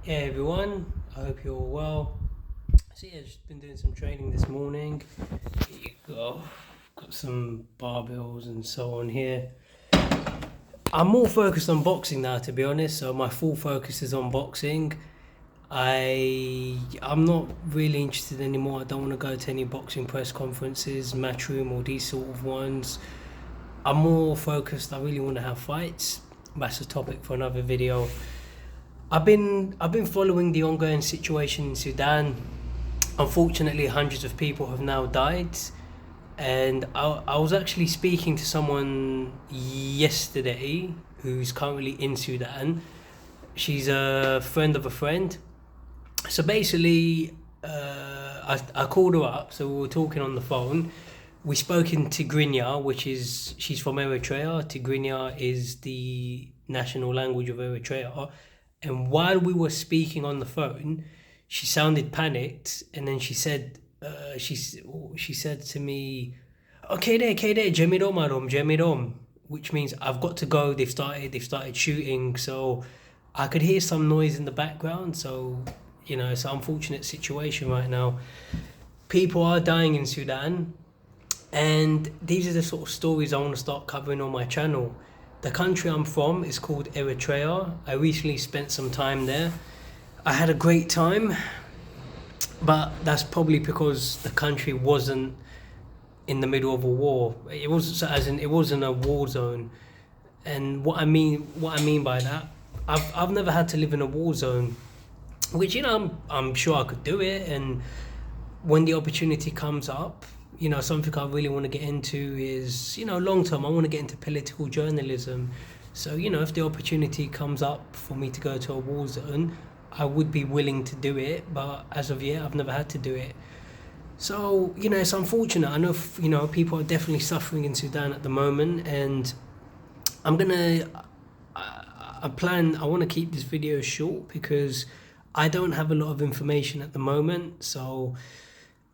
Hey everyone, I hope you're all well. So yeah, just been doing some training this morning. Here you go. Got some barbells and so on here. I'm more focused on boxing now, to be honest. So my full focus is on boxing. I'm not really interested anymore. I don't want to go to any boxing press conferences, Matchroom or these sort of ones. I'm more focused. I really want to have fights. That's a topic for another video. I've been following the ongoing situation in Sudan. Unfortunately, hundreds of people have now died, and I was actually speaking to someone yesterday who's currently in Sudan. She's a friend of a friend. So basically, I called her up. So we were talking on the phone. We spoke in Tigrinya, which is she's from Eritrea. Tigrinya is the national language of Eritrea. And while we were speaking on the phone, she sounded panicked, and then she said to me, "Okay, there, Jemirom Arom, Jemirom," which means I've got to go. They've started shooting, so I could hear some noise in the background. So it's an unfortunate situation right now. People are dying in Sudan, and these are the sort of stories I want to start covering on my channel. The country I'm from is called Eritrea. I recently spent some time there. I had a great time, but that's probably because the country wasn't in the middle of a war. It was as in it wasn't a war zone. And what I mean by that, I've never had to live in a war zone, which I'm sure I could do it. And when the opportunity comes up, something I really want to get into is, long term, I want to get into political journalism. So, if the opportunity comes up for me to go to a war zone, I would be willing to do it. But as of yet, I've never had to do it. So, it's unfortunate. I know, people are definitely suffering in Sudan at the moment. And I'm going to, I want to keep this video short because I don't have a lot of information at the moment. So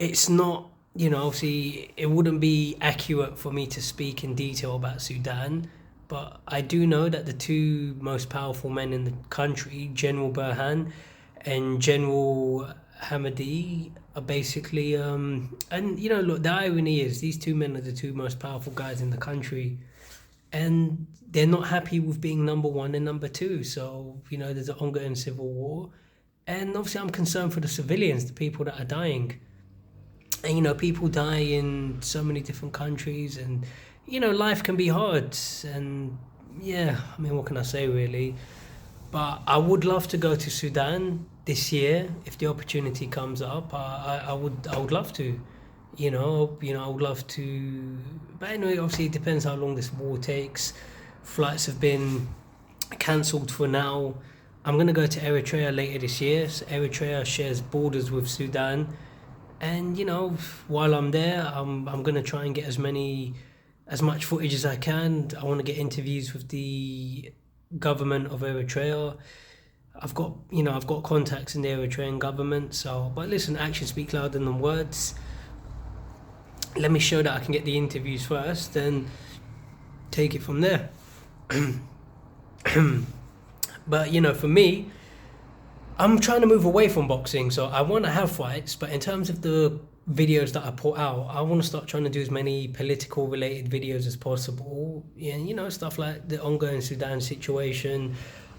it's not, obviously it wouldn't be accurate for me to speak in detail about Sudan, but I do know that the two most powerful men in the country, General Burhan and General Hamadi, are basically, look, the irony is these two men are the two most powerful guys in the country, and they're not happy with being number one and number two. So, there's an ongoing civil war, and obviously I'm concerned for the civilians, the people that are dying. And people die in so many different countries, and life can be hard. And yeah, I mean, what can I say really? But I would love to go to Sudan this year if the opportunity comes up. I would love to. I would love to. But anyway, obviously it depends how long this war takes. Flights have been cancelled for now. I'm gonna go to Eritrea later this year. So Eritrea shares borders with Sudan. And while I'm there, I'm gonna try and get as much footage as I can. I want to get interviews with the government of Eritrea. I've got contacts in the Eritrean government. So, but listen, actions speak louder than words. Let me show that I can get the interviews first, and take it from there. But for me, I'm trying to move away from boxing, so I want to have fights, but in terms of the videos that I put out, I want to start trying to do as many political related videos as possible. Yeah, stuff like the ongoing Sudan situation.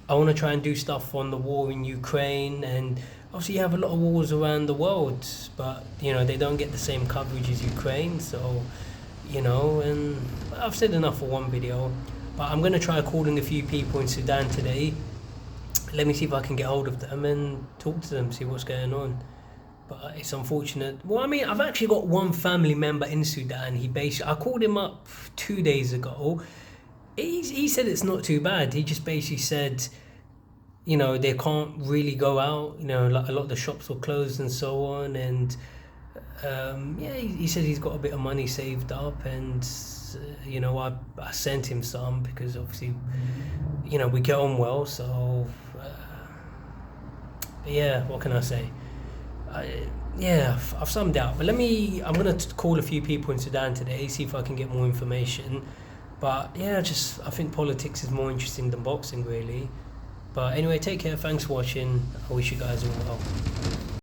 I want to try and do stuff on the war in Ukraine, and obviously you have a lot of wars around the world, but they don't get the same coverage as Ukraine. So, and I've said enough for one video, but I'm going to try calling a few people in Sudan today. Let me see if I can get hold of them and talk to them, see what's going on. But it's unfortunate. Well, I mean, I've actually got one family member in Sudan. I called him up 2 days ago. He said it's not too bad. He just basically said, they can't really go out. Like a lot of the shops were closed and so on. And he said he's got a bit of money saved up, and I sent him some because obviously, we get on well. So yeah, what can I say? I've summed out. But I'm going to call a few people in Sudan today, see if I can get more information. But yeah, I think politics is more interesting than boxing, really. But anyway, take care. Thanks for watching. I wish you guys all well.